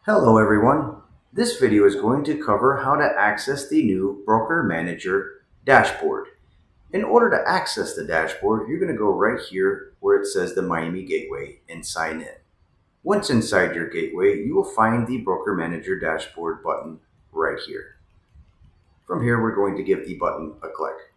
Hello everyone. This video is going to cover how to access the new Broker Manager dashboard. In order to access the dashboard, you're going to go right here where it says the Miami Gateway and sign in. Once inside your gateway, you will find the Broker Manager dashboard button right here. From here, we're going to give the button a click.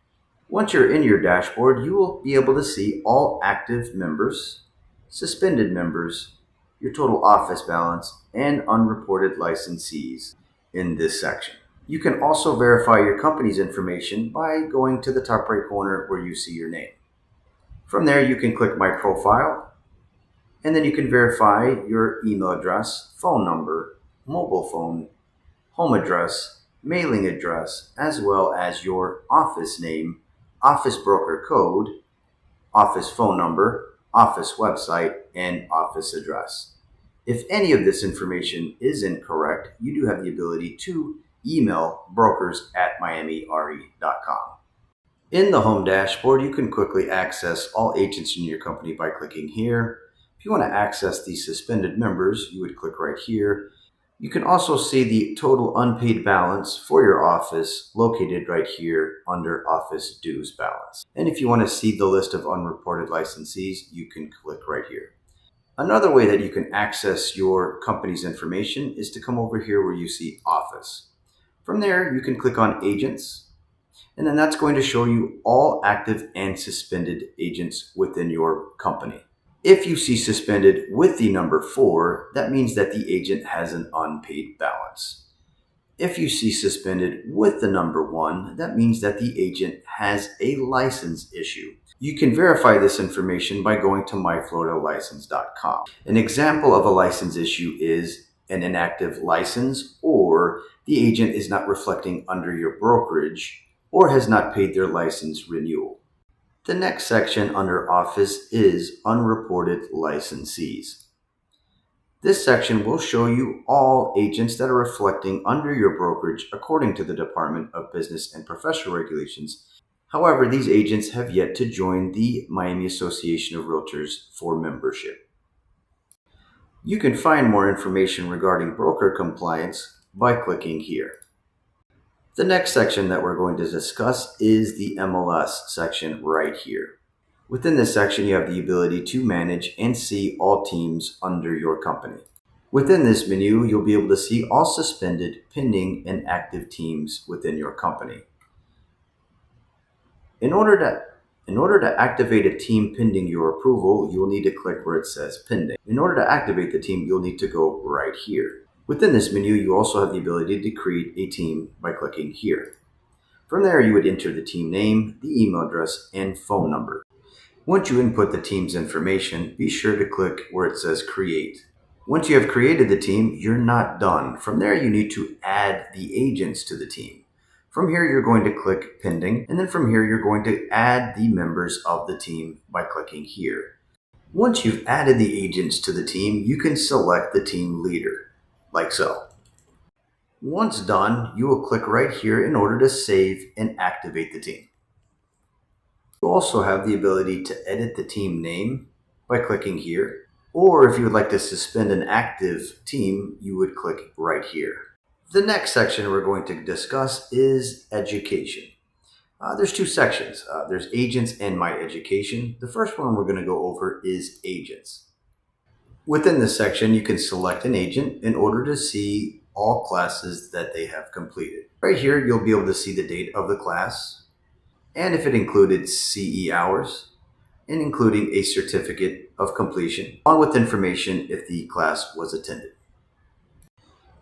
Once you're in your dashboard, you will be able to see all active members, suspended members, your total office balance, and unreported licensees in this section. You can also verify your company's information by going to the top right corner where you see your name. From there, you can click My Profile, and then you can verify your email address, phone number, mobile phone, home address, mailing address, as well as your office name, office broker code, office phone number, office website, and office address. If any of this information is incorrect, you do have the ability to email brokers@miamire.com. In the home dashboard, you can quickly access all agents in your company by clicking here. If you want to access the suspended members, you would click right here. You can also see the total unpaid balance for your office located right here under Office Dues Balance. And if you want to see the list of unreported licensees, you can click right here. Another way that you can access your company's information is to come over here where you see Office. From there, you can click on Agents, and then that's going to show you all active and suspended agents within your company. If you see suspended with the number 4, that means that the agent has an unpaid balance. If you see suspended with the number 1, that means that the agent has a license issue. You can verify this information by going to myfloridalicense.com. An example of a license issue is an inactive license, or the agent is not reflecting under your brokerage, or has not paid their license renewal. The next section under Office is Unreported Licensees. This section will show you all agents that are reflecting under your brokerage according to the Department of Business and Professional Regulations. However, these agents have yet to join the Miami Association of Realtors for membership. You can find more information regarding broker compliance by clicking here. The next section that we're going to discuss is the MLS section right here. Within this section, you have the ability to manage and see all teams under your company. Within this menu, you'll be able to see all suspended, pending, and active teams within your company. In order to activate a team pending your approval, you will need to click where it says pending. In order to activate the team, you'll need to go right here. Within this menu, you also have the ability to create a team by clicking here. From there, you would enter the team name, the email address, and phone number. Once you input the team's information, be sure to click where it says create. Once you have created the team, you're not done. From there, you need to add the agents to the team. From here, you're going to click pending, and then from here, you're going to add the members of the team by clicking here. Once you've added the agents to the team, you can select the team leader, like so. Once done, you will click right here in order to save and activate the team. You also have the ability to edit the team name by clicking here, or if you would like to suspend an active team, you would click right here. The next section we're going to discuss is education. There's two sections. There's agents and my education. The first one we're going to go over is agents. Within this section, you can select an agent in order to see all classes that they have completed. Right here, you'll be able to see the date of the class, and if it included CE hours, and including a certificate of completion, along with information if the class was attended.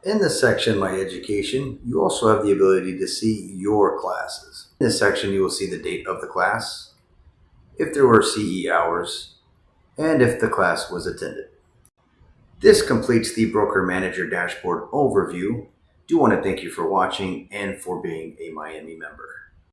In this section, My Education, you also have the ability to see your classes. In this section, you will see the date of the class, if there were CE hours, and if the class was attended. This completes the Broker Manager Dashboard overview. I do want to thank you for watching and for being a Miami member.